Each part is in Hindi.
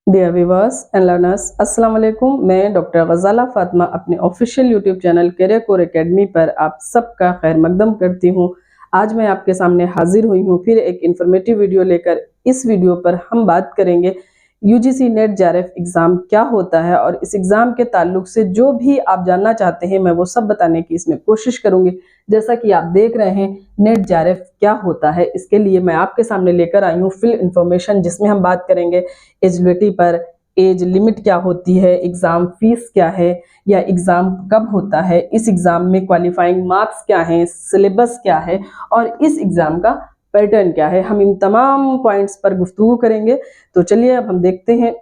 डियर व्यूअर्स एंड लर्नर्स, अस्सलाम वालेकुम। मैं डॉक्टर गजाला फातिमा अपने official YouTube channel career corps academy पर आप सबका खैर मकदम करती हूँ। आज मैं आपके सामने हाजिर हुई हूँ फिर एक इन्फॉर्मेटिव वीडियो लेकर। इस वीडियो पर हम बात करेंगे यूजीसी नेट जेआरएफ एग्ज़ाम क्या होता है और इस एग्ज़ाम के ताल्लुक से जो भी आप जानना चाहते हैं मैं वो सब बताने की इसमें कोशिश करूँगी। जैसा कि आप देख रहे हैं नेट जेआरएफ क्या होता है, इसके लिए मैं आपके सामने लेकर आई हूँ फुल इंफॉर्मेशन, जिसमें हम बात करेंगे एलिजिबिलिटी पर, एज लिमिट क्या होती है, एग्ज़ाम फीस क्या है या एग्ज़ाम कब होता है, इस एग्ज़ाम में क्वालिफाइंग मार्क्स क्या हैं, सिलेबस क्या है और इस एग्ज़ाम का पैटर्न क्या है। हम इन तमाम पॉइंट्स पर गुफ्तगू करेंगे। तो चलिए अब हम देखते हैं।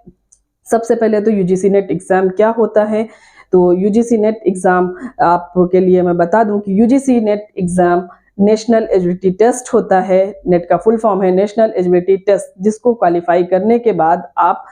सबसे पहले तो यूजीसी नेट एग्ज़ाम क्या होता है। तो यूजीसी नेट एग्ज़ाम आपके लिए मैं बता दूं कि UGC NET exam national eligibility test होता है। नेट का फुल फॉर्म है नेशनल एलिजिबिलिटी टेस्ट, जिसको क्वालिफाई करने के बाद आप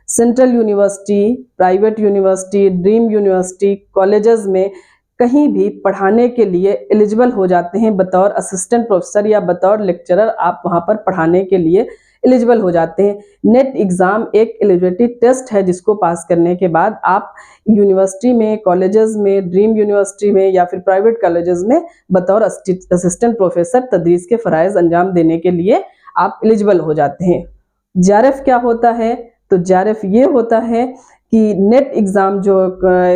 central university, private university, dream university, colleges में कहीं भी पढ़ाने के लिए एलिजिबल हो जाते हैं। बतौर असिस्टेंट प्रोफेसर या बतौर लेक्चरर आप वहां पर पढ़ाने के लिए एलिजिबल हो जाते हैं। नेट एग्ज़ाम एक एलिजिबिलिटी टेस्ट है जिसको पास करने के बाद आप यूनिवर्सिटी में, कॉलेजेस में, ड्रीम यूनिवर्सिटी में या फिर प्राइवेट कॉलेजेस में बतौर असिस्टेंट प्रोफेसर तदरीस के फ़राइज़ अंजाम देने के लिए आप एलिजिबल हो जाते हैं। जेआरएफ क्या होता है? तो जेआरएफ ये होता है कि नेट एग्ज़ाम जो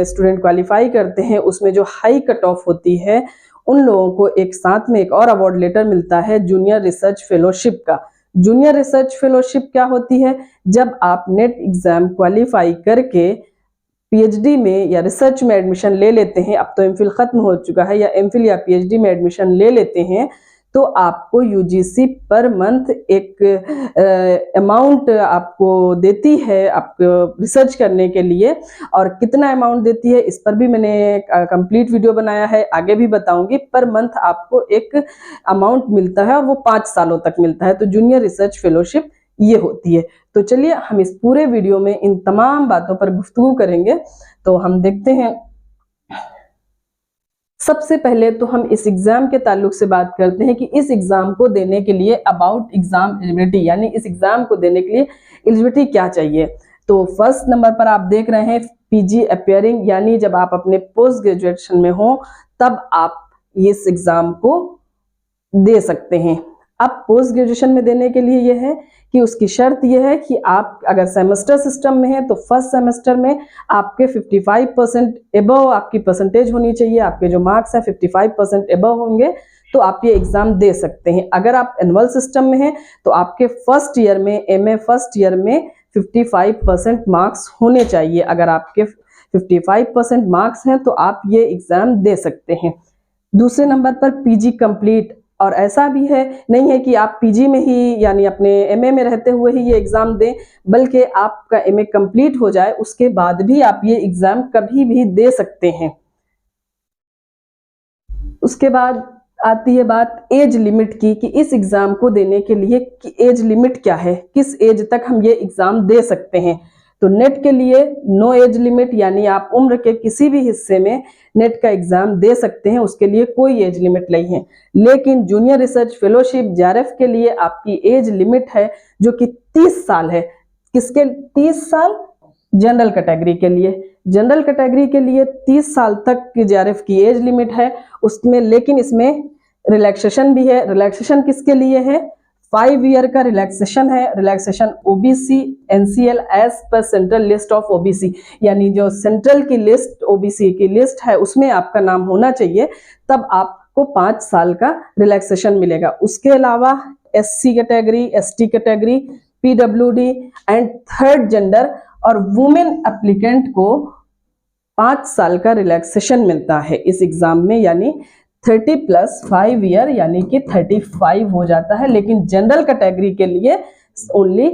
स्टूडेंट क्वालिफाई करते हैं उसमें जो हाई कट ऑफ होती है उन लोगों को एक साथ में एक और अवार्ड लेटर मिलता है जूनियर रिसर्च फेलोशिप का। जूनियर रिसर्च फेलोशिप क्या होती है? जब आप नेट एग्ज़ाम क्वालिफाई करके पीएचडी में या रिसर्च में एडमिशन ले लेते हैं, अब तो एमफिल ख़त्म हो चुका है, या एमफिल या पीएचडी में एडमिशन ले लेते हैं, तो आपको यूजीसी पर मंथ एक अमाउंट आपको देती है आपको रिसर्च करने के लिए। और कितना अमाउंट देती है इस पर भी मैंने कंप्लीट वीडियो बनाया है, आगे भी बताऊंगी। पर मंथ आपको एक अमाउंट मिलता है और वो 5 सालों तक मिलता है। तो जूनियर रिसर्च फेलोशिप ये होती है। तो चलिए हम इस पूरे वीडियो में इन तमाम बातों पर गुफ्तगू करेंगे। तो हम देखते हैं। सबसे पहले तो हम इस एग्ज़ाम के ताल्लुक से बात करते हैं कि इस एग्ज़ाम को देने के लिए अबाउट एग्ज़ाम एलिजिबिलिटी, यानी इस एग्ज़ाम को देने के लिए एलिजिबिलिटी क्या चाहिए। तो फर्स्ट नंबर पर आप देख रहे हैं पीजी अपियरिंग, यानी जब आप अपने पोस्ट ग्रेजुएशन में हो तब आप इस एग्ज़ाम को दे सकते हैं। अब पोस्ट ग्रेजुएशन में देने के लिए यह है कि उसकी शर्त यह है कि आप अगर सेमेस्टर सिस्टम में है तो फर्स्ट सेमेस्टर में आपके 55% एबव आपकी परसेंटेज होनी चाहिए। आपके जो मार्क्स हैं 55% एबव होंगे तो आप ये एग्ज़ाम दे सकते हैं। अगर आप एनुअल सिस्टम में हैं तो आपके फर्स्ट ईयर में, एमए फर्स्ट ईयर में 55% मार्क्स होने चाहिए। अगर आपके 55% मार्क्स हैं तो आप ये एग्ज़ाम दे सकते हैं। दूसरे नंबर पर पीजी कंप्लीट, और ऐसा भी है नहीं है कि आप पीजी में ही यानी अपने एमए में रहते हुए ही ये एग्ज़ाम दें, बल्कि आपका एमए कंप्लीट हो जाए उसके बाद भी आप ये एग्ज़ाम कभी भी दे सकते हैं। उसके बाद आती है बात एज लिमिट की कि इस एग्ज़ाम को देने के लिए कि एज लिमिट क्या है, किस एज तक हम ये एग्ज़ाम दे सकते हैं। तो नेट के लिए नो एज लिमिट, यानी आप उम्र के किसी भी हिस्से में नेट का एग्ज़ाम दे सकते हैं, उसके लिए कोई एज लिमिट नहीं है। लेकिन जूनियर रिसर्च फेलोशिप जेआरएफ के लिए आपकी एज लिमिट है जो कि 30 साल है। किसके 30 साल? जनरल कैटेगरी के लिए। जनरल कैटेगरी के लिए 30 साल तक की जेआरएफ की एज लिमिट है उसमें, लेकिन इसमें रिलैक्सेशन भी है। रिलैक्सेशन किसके लिए है? 5 ईयर का रिलैक्सेशन है। Relaxation OBC NCL as per central list of OBC, यानी जो सेंट्रल की लिस्ट ओबीसी की लिस्ट है उसमें आपका नाम होना चाहिए, तब आपको 5 साल का रिलैक्सेशन मिलेगा। उसके अलावा SC category, ST category, PWD and third gender और वुमेन एप्लीकेंट को 5 साल का रिलैक्सेशन मिलता है इस एग्ज़ाम में, यानी 30 + 5 ईयर यानी कि 35 हो जाता है। लेकिन जनरल कैटेगरी के लिए ओनली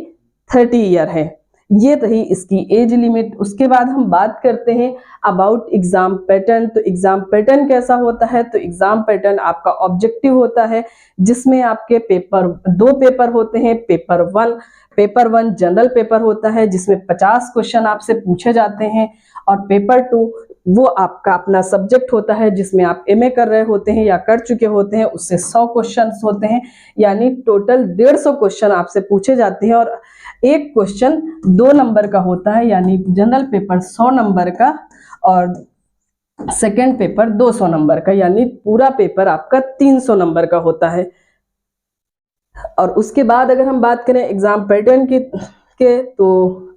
30 ईयर है। ये रही इसकी एज लिमिट। उसके बाद हम बात करते हैं अबाउट एग्ज़ाम पैटर्न। तो एग्ज़ाम पैटर्न कैसा होता है? तो एग्ज़ाम पैटर्न आपका ऑब्जेक्टिव होता है जिसमें आपके 2 पेपर होते हैं। पेपर 1 जनरल पेपर होता है जिसमें 50 क्वेश्चन आपसे पूछे जाते हैं, और पेपर 2 वो आपका अपना सब्जेक्ट होता है जिसमें आप एमए कर रहे होते हैं या कर चुके होते हैं, उससे 100 क्वेश्चन होते हैं, यानी टोटल 150 क्वेश्चन आपसे पूछे जाते हैं और एक क्वेश्चन 2 नंबर का होता है, यानी जनरल पेपर 100 नंबर का और सेकेंड पेपर 200 नंबर का, यानी पूरा पेपर आपका 300 नंबर का होता है। और उसके बाद अगर हम बात करें एग्जाम पैटर्न के तो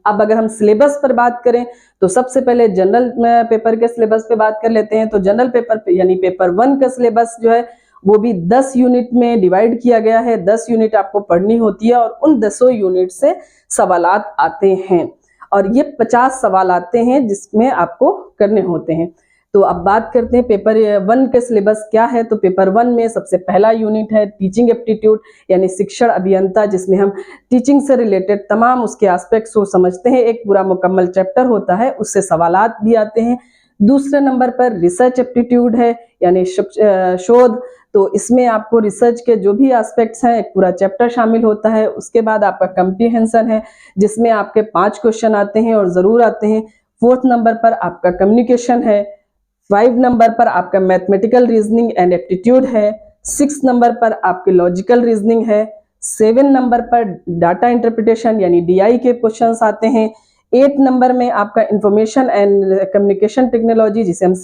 अब अगर हम सिलेबस पर बात करें तो सबसे पहले जनरल पेपर के सिलेबस पे बात कर लेते हैं। तो जनरल पेपर यानी पेपर 1 का सिलेबस जो है वो भी 10 यूनिट में डिवाइड किया गया है। 10 यूनिट आपको पढ़नी होती है और उन 10 यूनिट से सवालात आते हैं और ये 50 सवाल आते हैं जिसमें आपको करने होते हैं। तो अब बात करते हैं पेपर 1 के सिलेबस क्या है। तो पेपर 1 में सबसे पहला यूनिट है टीचिंग एप्टीट्यूड यानी शिक्षण अभियंता, जिसमें हम टीचिंग से रिलेटेड तमाम उसके एस्पेक्ट्स को समझते हैं। एक पूरा मुकम्मल चैप्टर होता है, उससे सवालात भी आते हैं। दूसरे नंबर पर रिसर्च एप्टीट्यूड है यानी शोध, तो इसमें आपको रिसर्च के जो भी एस्पेक्ट्स हैं एक पूरा चैप्टर शामिल होता है। उसके बाद आपका कम्प्रीहेंशन है जिसमें आपके 5 क्वेश्चन आते हैं और ज़रूर आते हैं। 4th नंबर पर आपका कम्युनिकेशन है। 5 नंबर पर आपका मैथमेटिकल रीजनिंग एंड एप्टीट्यूड है। 6 नंबर पर आपके लॉजिकल रीजनिंग है। 7 नंबर पर डाटा इंटरप्रिटेशन यानी डीआई के क्वेश्चंस आते हैं। 8 नंबर में आपका इंफॉर्मेशन एंड कम्युनिकेशन टेक्नोलॉजी जिसे हम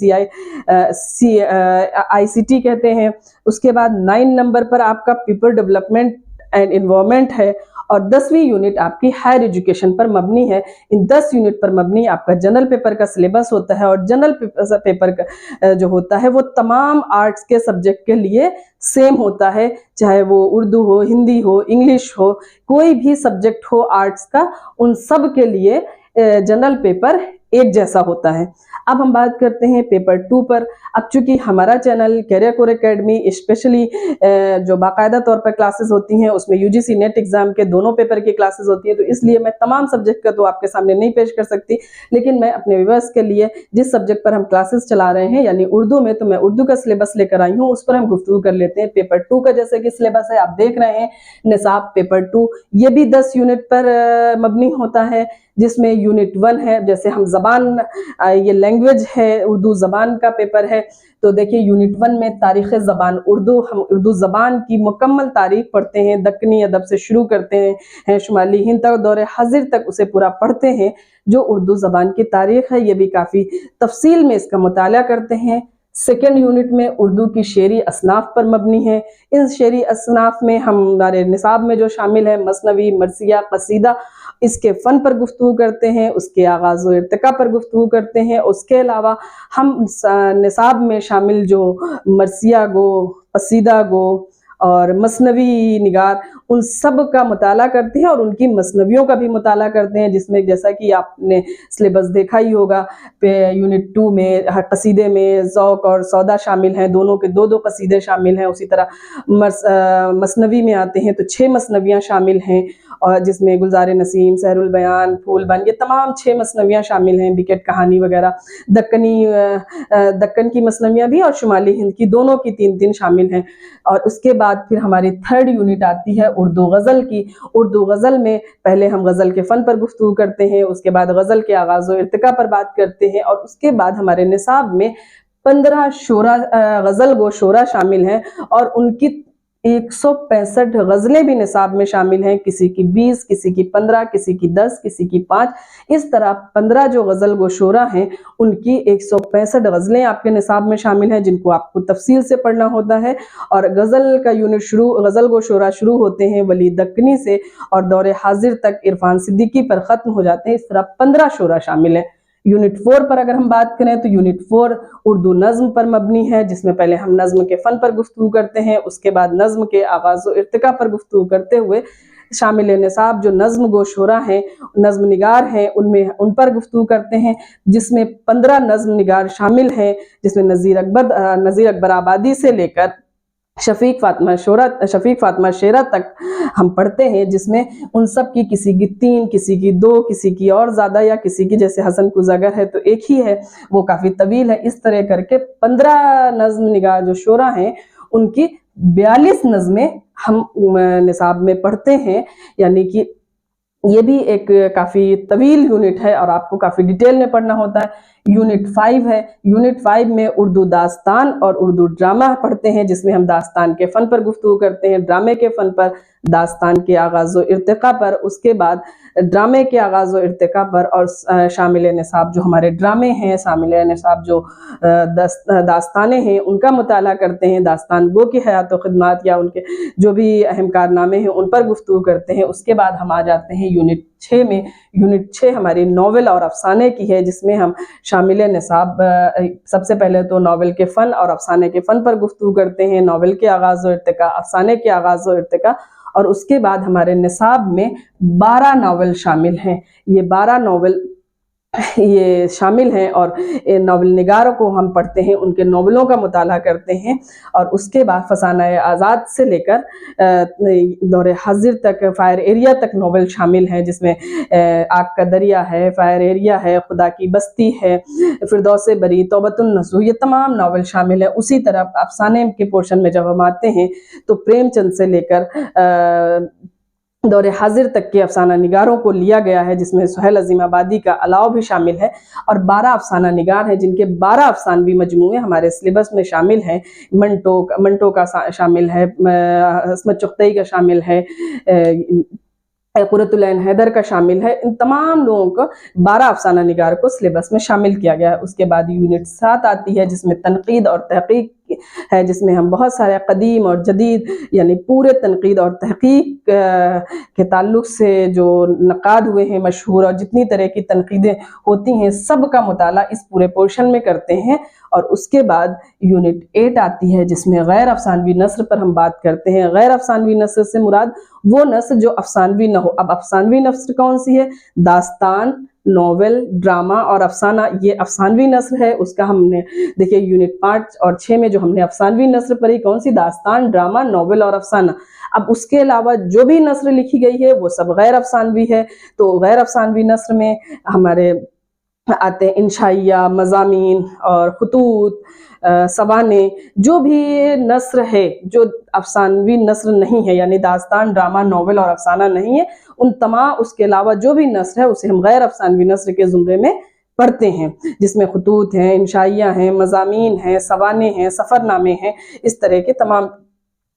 आईसीटी कहते हैं। उसके बाद 9 नंबर पर आपका पीपल डेवलपमेंट एंड इन्वायरमेंट है और 10वीं यूनिट आपकी हायर एजुकेशन पर मबनी है। इन 10 यूनिट पर मबनी आपका जनरल पेपर का सिलेबस होता है और जनरल पेपर का जो होता है वो तमाम आर्ट्स के सब्जेक्ट के लिए सेम होता है, चाहे वो उर्दू हो, हिंदी हो, इंग्लिश हो, कोई भी सब्जेक्ट हो आर्ट्स का, उन सब के लिए जनरल पेपर एक जैसा होता है। अब हम बात करते हैं पेपर 2 पर। अब चूंकि हमारा channel career core academy specially जो बाकायदा तौर पर क्लासेस होती हैं उसमें यूजीसी नेट एग्जाम के दोनों पेपर की क्लासेस होती हैं, तो इसलिए मैं तमाम सब्जेक्ट का तो आपके सामने नहीं पेश कर सकती, लेकिन मैं अपने व्यूअर्स के लिए जिस सब्जेक्ट पर हम क्लासेस चला रहे हैं यानी उर्दू में, तो मैं उर्दू का सिलेबस लेकर आई हूँ, उस पर हम गुफ्तगू कर लेते हैं। पेपर 2 का जैसे कि सिलेबस है, आप देख रहे हैं निसाब पेपर 2, ये भी 10 यूनिट पर मबनी होता है, जिसमें यूनिट 1 है, जैसे हम जबान, ये लैंग्वेज है, उर्दू जबान का पेपर है। तो देखिए यूनिट 1 में तारीख़ ज़बान उर्दू, हम उर्दू ज़बान की मुकम्मल तारीख पढ़ते हैं, दक्कनी अदब से शुरू करते हैं शुमाली हिंद तक, दौरे हाजिर तक उसे पूरा पढ़ते हैं। जो उर्दू ज़बान की तारीख है ये भी काफ़ी तफसील में इसका मुताला करते हैं। सेकेंड यूनिट में उर्दू की शेरी असनाफ पर मबनी है। इन शेरी असनाफ में हमारे निसाब में जो शामिल है मसनवी, मरसिया, कसीदा, इसके फ़न पर गुफ्तगू करते हैं, उसके आगाज़ व इर्तिका पर गुफ्तगू करते हैं। उसके अलावा हम निसाब में शामिल जो मरसिया गो, कसीदा गो और मसनवी निगार, उन सब का मुताला करते हैं और उनकी मसनवियों का भी मुताला करते हैं, जिसमें जैसा कि आपने सिलेबस देखा ही होगा यूनिट 2 में कसीदे में ज़ौक़ और सौदा शामिल हैं, दोनों के 2-2 कसीदे शामिल हैं। उसी तरह मसनवी में आते हैं तो 6 मसनवियाँ शामिल हैं और जिसमें गुलजार नसीम, सहरुल बयान, फूलबन, ये तमाम 6 मसनवियाँ शामिल हैं, बिकेट कहानी वगैरह। दक्कन की मसनवियाँ भी और शुमाली हिंद की, दोनों की 3-3 शामिल हैं। और उसके बाद फिर हमारी 3rd यूनिट आती है उर्दू गज़ल की। उर्दू गज़ल में पहले हम गज़ल के फ़न पर गुफ्तगू करते हैं, उसके बाद गज़ल के आगाज़ व इर्तिका पर बात करते हैं और उसके बाद हमारे निसाब में 15 शोरा गज़ल गो शोरा शामिल हैं और उनकी 165 गज़लें भी निसाब में शामिल हैं, किसी की 20, किसी की 15, किसी की 10, किसी की 5, इस तरह 15 जो गज़ल गो शोरा हैं उनकी 165 गज़लें आपके निसाब में शामिल हैं, जिनको आपको तफसील से पढ़ना होता है। और गज़ल का यूनिट शुरू, गज़ल गो शोरा शुरू होते हैं वली दक्कनी से और दौरे हाजिर तक इरफान सिद्दीकी पर ख़त्म हो जाते हैं। इस तरह 15 शोरा शामिल हैं। यूनिट 4 पर अगर हम बात करें तो यूनिट 4 उर्दू नज़्म पर मबनी है, जिसमें पहले हम नज़्म के फ़न पर गुफ्तगू करते हैं, उसके बाद नज़्म के आगाज़ व इर्तिका पर गुफ्तगू करते हुए शामिल निसाब जो नज़्म गो शोरा हैं, नज़्म निगार हैं, उन पर गुफ्तगू करते हैं, जिसमें 15 नज़्म निगार शामिल हैं, जिसमें नज़ीर अकबर आबादी से लेकर शफीक फातिमा शेरा तक हम पढ़ते हैं, जिसमें उन सब की किसी की 3, किसी की 2, किसी की और ज़्यादा, या किसी की जैसे हसन कुज़ागर है तो एक ही है, वो काफ़ी तवील है। इस तरह करके 15 नज़्म निगार जो शोरा हैं उनकी 42 नज़में हम निसाब में पढ़ते हैं, यानी कि ये भी एक काफ़ी तवील यूनिट है और आपको काफ़ी डिटेल में पढ़ना होता है। यूनिट 5 है। यूनिट 5 में उर्दू दास्तान और उर्दू ड्रामा पढ़ते हैं, जिसमें हम दास्तान के फ़न पर गुफ्तगू करते हैं, ड्रामे के फ़न पर, दास्तान के आगाज़ व इर्तिक़ा पर, उसके बाद ड्रामे के आगाज़ व इर्तिक़ा पर, और शामिल निसाब जो हमारे ड्रामे हैं, शामिल निसाब जो दास्तानें हैं, उनका मुताला करते हैं, दास्तान गो की हयात व ख़िदमत या उनके जो भी अहम कारनामे हैं उन पर गुफ्तगू करते हैं। उसके बाद हम आ जाते हैं यूनिट 6 में। यूनिट 6 हमारी नावल और अफसाने की है, जिसमें हम शामिल निसाब सबसे पहले तो नावल के फ़न और अफसाने के फ़न पर गुफ्तगू करते हैं, नावल के आगाज़ व इर्तिक़ा, अफसाने के आगाज़ व इर्तिक़ा, और उसके बाद हमारे निसाब में 12 नावल शामिल हैं। ये 12 नावल ये शामिल हैं और नावल निगारों को हम पढ़ते हैं, उनके नावलों का मुताला करते हैं। और उसके बाद फसाना आज़ाद से लेकर दौरे हाजिर तक, फायर एरिया तक नावल शामिल हैं, जिसमें आग का दरिया है, फायर एरिया है, खुदा की बस्ती है, फिरदौस बरी, तौबतुन नसूह, ये तमाम नावल शामिल है। उसी तरह अफसाने के पोर्शन में जब हम आते हैं तो प्रेमचंद से लेकर दौरे हाजिर तक के अफसाना निगारों को लिया गया है, जिसमें सुहेल अज़ीमाबादी का अलाव भी शामिल है, और 12 अफसाना निगार हैं, जिनके 12 अफसानवी मजमूए हमारे सिलेबस में शामिल हैं। मंटो का शामिल है, अस्मत चुग़तई का शामिल है, क़ुर्रतुल ऐन हैदर का शामिल है। इन तमाम लोगों को 12 अफसाना निगार को सिलेबस में शामिल किया गया है। उसके बाद यूनिट 7 आती है, जिसमें तनक़ीद और तहक़ीक़ है, जिसमें हम बहुत सारे कदीम और जदीद यानी पूरे तनक़ीद और तहक़ीक़ के ताल्लुक़ से जो नक़ाद हुए हैं मशहूर, और जितनी तरह की तनक़ीदें होती हैं सब का मुताला इस पूरे पोर्शन में करते हैं। और उसके बाद यूनिट 8 आती है, जिसमें गैर अफ़सानवी नस्र पर हम बात करते हैं। गैर अफ़सानवी नस्र से मुराद वो नस्र जो अफ़सानवी न हो। अब अफ़सानवी नस्र कौन सी है? दास्तान, नॉवेल, ड्रामा और अफसाना, ये अफसानवी नस्र है। उसका हमने देखिए यूनिट 5 और 6 में जो हमने अफसानवी नस्र पढ़ी, कौन सी? दास्तान, ड्रामा, नॉवेल और अफसाना। अब उसके अलावा जो भी नस्र लिखी गई है वो सब गैर अफसानवी है। तो गैर अफसानवी नस्र में हमारे आते हैं इंशाइया, मज़ामीन और खुतूत, सवाने, जो भी नस्र है जो अफसानवी नस्र नहीं है, यानी दास्तान, ड्रामा, नॉवेल और अफसाना नहीं है, उन तमाम उसके अलावा जो भी नस्र है उसे हम गैर अफसानवी नस्र के ज़ुमरे में पढ़ते हैं, जिसमें खुतूत हैं, इंशाइया हैं, मज़ामीन हैं, सवाने हैं, सफ़रनामे हैं, इस तरह के तमाम।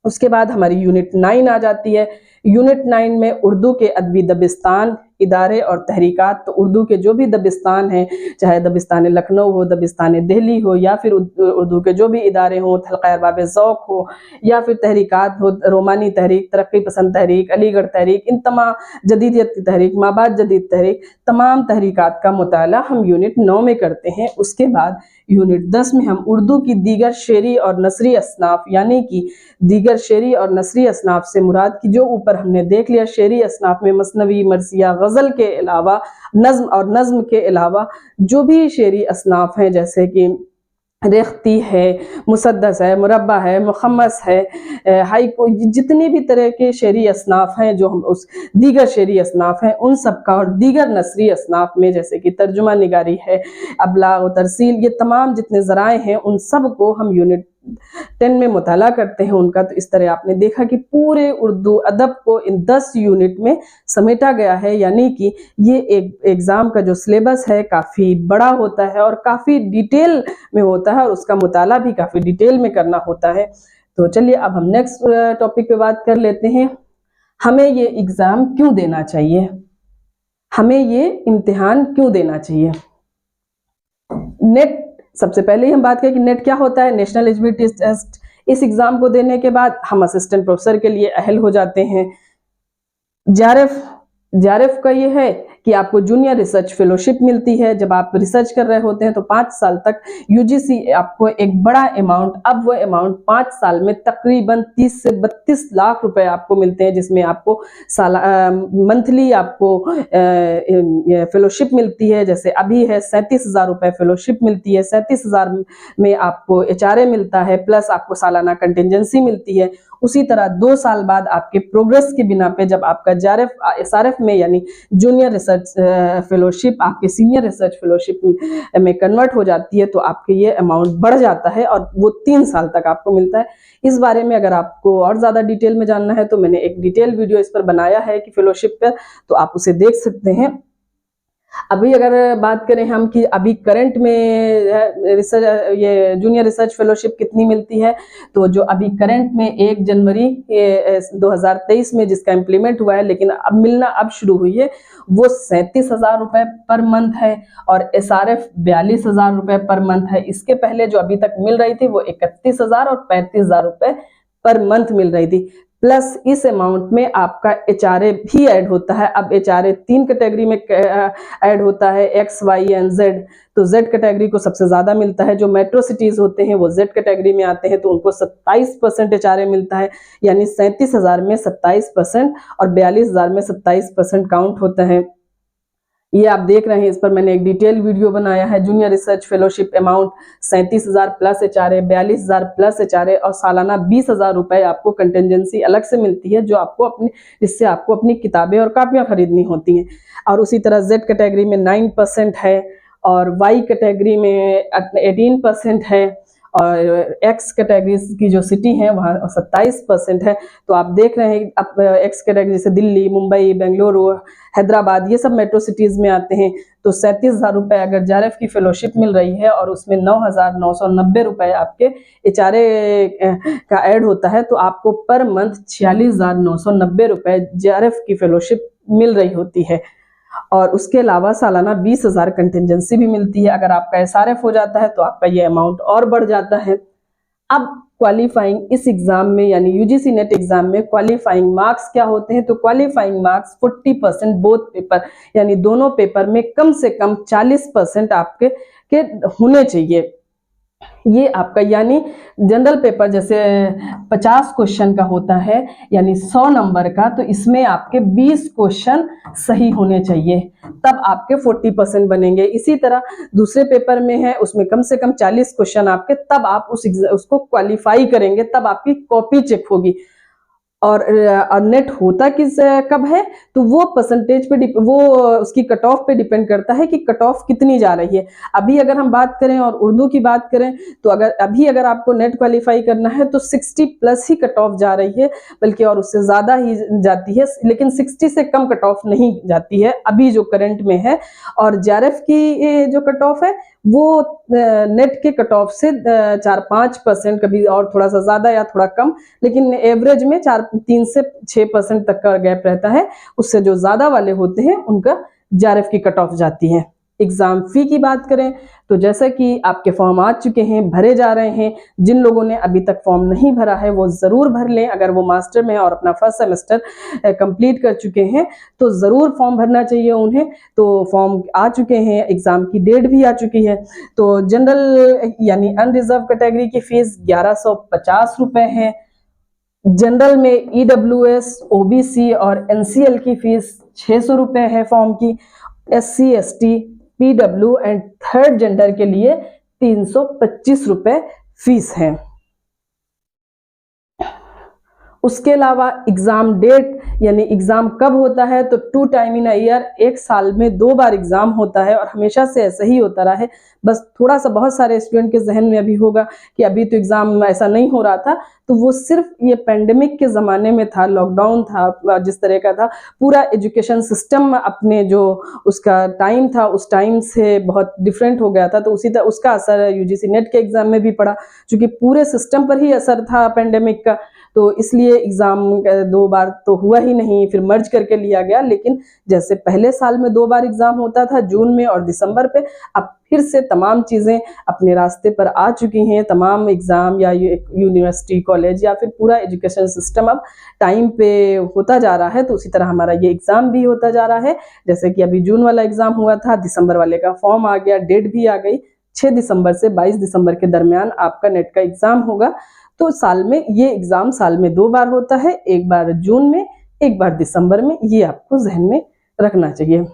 उसके बाद हमारी यूनिट 9 आ जाती है। यूनिट 9 में उर्दू के अदबी दबिस्तान, इदारे और तहरीकात। तो उर्दू के जो भी दबिस्तान हैं, चाहे दबिस्तान लखनऊ हो, दबिस्तान दिल्ली हो, या फिर उर्दू के जो भी इदारे हों, हल्का अरबाब ज़ौक़ हो, या फिर तहरीकात हो, रोमानी तहरीक, तरक्की पसंद तहरीक, अलीगढ़ तहरीक, इन तमाम, जदीदियत की तहरीक, माबाद जदीद तहरीक, तमाम तहरीकात का मुताला हम यूनिट 9 में करते हैं। उसके बाद यूनिट 10 में हम उर्दू की दीगर शेरी और नसरी असनाफ, यानी कि दीगर शेरी और नसरी असनाफ से मुराद की जो ऊपर हमने देख लिया, शेरी असनाफ में मसनवी, मरसिया, गज़ल के अलावा नज़्म और नज़्म के अलावा जो भी शेरी असनाफ हैं, जैसे कि रेख्ती है, मुसद्दस है, मुरब्बा है, मुखम्मस है, हाइको, जितनी भी तरह के शेरी असनाफ हैं जो हम उस दीगर शेरी असनाफ हैं उन सब का, और दीगर नसरी असनाफ में जैसे कि तर्जुमा निगारी है, अबलाग व तरसील, ये तमाम जितने ज़राए हैं उन सब को हम यूनिट 10 में मुताला करते हैं उनका। तो इस तरह आपने देखा कि पूरे उर्दू अदब को इन 10 यूनिट में समेटा गया है, यानी कि ये एक एग्ज़ाम का जो सिलेबस है काफ़ी बड़ा होता है और काफ़ी डिटेल में होता है, और उसका मुताला भी काफ़ी डिटेल में करना होता है। तो चलिए अब हम नेक्स्ट टॉपिक पे बात कर लेते हैं। हमें ये एग्ज़ाम क्यों देना चाहिए? हमें ये इम्तिहान क्यों देना चाहिए? नेट, सबसे पहले ही हम बात करें कि नेट क्या होता है। National eligibility test. इस एग्ज़ाम को देने के बाद हम असिस्टेंट प्रोफेसर के लिए अहल हो जाते हैं। जेआरएफ का ये है कि आपको जूनियर रिसर्च फेलोशिप मिलती है। जब आप रिसर्च कर रहे होते हैं तो 5 साल तक यूजीसी आपको एक बड़ा अमाउंट, अब वो अमाउंट 5 साल में तकरीबन 30 से 32 लाख रुपए आपको मिलते हैं, जिसमें आपको मंथली आपको फेलोशिप मिलती है। जैसे अभी है 37,000 रुपये फेलोशिप मिलती है। 37,000 में आपको एचआरए मिलता है, प्लस आपको सालाना कंटिजेंसी मिलती है। उसी तरह 2 साल बाद आपके प्रोग्रेस की बिना पे जब आपका जेआरएफ एसआरएफ में यानी जूनियर रिसर्च फेलोशिप आपके सीनियर रिसर्च फेलोशिप में कन्वर्ट हो जाती है, तो आपके ये अमाउंट बढ़ जाता है और वो 3 साल तक आपको मिलता है। इस बारे में अगर आपको और ज़्यादा डिटेल में जानना है तो मैंने एक डिटेल वीडियो इस पर बनाया है कि फेलोशिप पर, तो आप उसे देख सकते हैं। अभी अगर बात करें हम कि अभी करंट में रिसर्च ये जूनियर रिसर्च फेलोशिप कितनी मिलती है, तो जो अभी करंट में 1 जनवरी 2023 में जिसका इम्प्लीमेंट हुआ है, लेकिन अब मिलना अब शुरू हुई है, वो 37,000 रुपये पर मंथ है और एसआरएफ 42,000 रुपये पर मंथ है। इसके पहले जो अभी तक मिल रही थी वो 31,000 और 35,000 रुपये पर मंथ मिल रही थी। प्लस इस अमाउंट में आपका एचआरए भी ऐड होता है। अब एचआरए 3 कैटेगरी में ऐड होता है, एक्स, वाई एंड जेड। तो जेड कैटेगरी को सबसे ज्यादा मिलता है। जो मेट्रो सिटीज होते हैं वो जेड कैटेगरी में आते हैं, तो उनको 27% एचआरए मिलता है, यानी 37,000 में 27% और 42,000 में 27% काउंट होता है। ये आप देख रहे हैं, इस पर मैंने एक डिटेल वीडियो बनाया है। Junior research fellowship amount 37,000 plus HRA, 42,000 plus HRA और सालाना 20,000 रुपए आपको कंटेंजेंसी अलग से मिलती है, जो आपको अपनी जिससे आपको अपनी किताबें और कापियां खरीदनी होती हैं। और उसी तरह जेड कैटेगरी में 9% है और वाई कैटेगरी में 18% है और एक्स कैटेगरी की जो सिटी है वहाँ 27% है। तो आप देख रहे हैं अब एक्स कैटेगरी जैसे दिल्ली, मुंबई, बेंगलुरु, हैदराबाद, ये सब मेट्रो सिटीज में आते हैं। तो 37,000 रुपये अगर जेआरएफ की फेलोशिप मिल रही है और उसमें 9,990 रुपये आपके एचआरए का ऐड होता है, तो आपको पर मंथ 46,990 रुपये जेआरएफ की फेलोशिप मिल रही होती है। और उसके अलावा सालाना 20,000 कंटिजेंसी भी मिलती है। अगर आपका एसआरएफ हो जाता है तो आपका ये अमाउंट और बढ़ जाता है। अब क्वालिफाइंग इस एग्जाम में यानी यूजीसी नेट एग्जाम में क्वालिफाइंग मार्क्स क्या होते हैं, तो क्वालिफाइंग मार्क्स 40% बोथ पेपर, यानी दोनों पेपर में कम से कम 40% आपके होने चाहिए। ये आपका यानी जनरल पेपर जैसे 50 क्वेश्चन का होता है यानी 100 नंबर का, तो इसमें आपके 20 क्वेश्चन सही होने चाहिए, तब आपके 40% बनेंगे। इसी तरह दूसरे पेपर में है, उसमें कम से कम 40 क्वेश्चन आपके, तब आप उसको क्वालिफाई करेंगे, तब आपकी कॉपी चेक होगी। और नेट होता किस कब है, तो वो परसेंटेज पे वो उसकी कट ऑफ पे डिपेंड करता है कि कट ऑफ कितनी जा रही है। अभी अगर हम बात करें और उर्दू की बात करें, तो अगर आपको नेट क्वालिफाई करना है तो 60 प्लस ही कट ऑफ जा रही है, बल्कि और उससे ज्यादा ही जाती है, लेकिन 60 से कम कट ऑफ नहीं जाती है अभी जो करंट में है। और जेआरएफ की जो कट ऑफ है वो नेट के कट ऑफ से 4-5%, कभी और थोड़ा सा ज्यादा या थोड़ा कम, लेकिन एवरेज में 3 से 6% तक का गैप रहता है। उससे जो ज्यादा वाले होते हैं उनका जेआरएफ की कट ऑफ जाती है। एग्जाम फी की बात करें तो जैसा कि आपके फॉर्म आ चुके हैं, भरे जा रहे हैं, जिन लोगों ने अभी तक फॉर्म नहीं भरा है वो जरूर भर लें। अगर वो मास्टर में है और अपना फर्स्ट सेमेस्टर कंप्लीट कर चुके हैं तो जरूर फॉर्म भरना चाहिए उन्हें। तो फॉर्म आ चुके हैं, एग्जाम की डेट भी आ चुकी है। तो जनरल यानी अनरिजर्व कैटेगरी की फीस 1150 रुपए है। जनरल में ईडब्ल्यूएस, ओबीसी और एनसीएल की फीस 600 रुपए है फॉर्म की। SC, ST, PW and third gender के लिए 325 रुपए फीस है। उसके अलावा एग्जाम डेट यानी एग्जाम कब होता है, तो 2 टाइम इन अ ईयर, 1 साल में 2 बार एग्जाम होता है और हमेशा से ऐसा ही होता रहा है। बस थोड़ा सा बहुत सारे स्टूडेंट के जहन में अभी होगा कि अभी तो एग्जाम ऐसा नहीं हो रहा था, तो वो सिर्फ ये पेंडेमिक के ज़माने में था, लॉकडाउन था जिस तरह का था, पूरा एजुकेशन सिस्टम अपने जो उसका टाइम था उस टाइम से बहुत डिफरेंट हो गया था। तो उसी तरह उसका असर यूजीसी नेट के एग्जाम में भी पड़ा, क्योंकि पूरे सिस्टम पर ही असर था पेंडेमिक का। तो इसलिए एग्जाम 2 बार तो हुआ ही नहीं, फिर मर्ज करके लिया गया। लेकिन जैसे पहले साल में 2 बार एग्जाम होता था, जून में और दिसंबर पे, अब फिर से तमाम चीज़ें अपने रास्ते पर आ चुकी हैं। तमाम एग्ज़ाम या यूनिवर्सिटी, कॉलेज या फिर पूरा एजुकेशन सिस्टम अब टाइम पे होता जा रहा है। तो उसी तरह हमारा ये एग्ज़ाम भी होता जा रहा है। जैसे कि अभी जून वाला एग्ज़ाम हुआ था, दिसंबर वाले का फॉर्म आ गया, डेट भी आ गई। 6 दिसंबर से 22 दिसंबर के दरमियान आपका नेट का एग्ज़ाम होगा। तो साल में ये एग्ज़ाम साल में 2 बार होता है, एक बार जून में, एक बार दिसंबर में। ये आपको जहन में रखना चाहिए।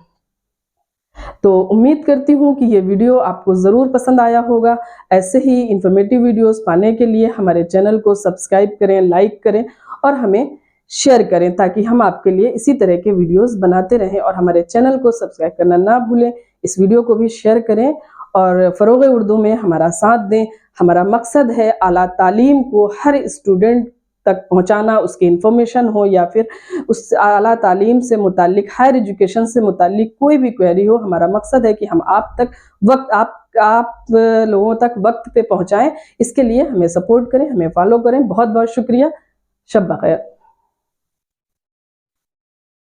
तो उम्मीद करती हूँ कि ये वीडियो आपको ज़रूर पसंद आया होगा। ऐसे ही इंफॉर्मेटिव वीडियोस पाने के लिए हमारे चैनल को सब्सक्राइब करें, लाइक करें और हमें शेयर करें, ताकि हम आपके लिए इसी तरह के वीडियोस बनाते रहें। और हमारे चैनल को सब्सक्राइब करना ना भूलें, इस वीडियो को भी शेयर करें और फ़रोग़ उर्दू में हमारा साथ दें। हमारा मकसद है आला तालीम को हर स्टूडेंट तक पहुंचाना, उसकी इंफॉर्मेशन हो या फिर उस आला तालीम से मुतालिक, हायर एजुकेशन से मुतालिक कोई भी क्वेरी हो, हमारा मकसद है कि हम आप तक आप लोगों तक वक्त पे पहुंचाएं। इसके लिए हमें सपोर्ट करें, हमें फॉलो करें। बहुत बहुत शुक्रिया। शब बखैर।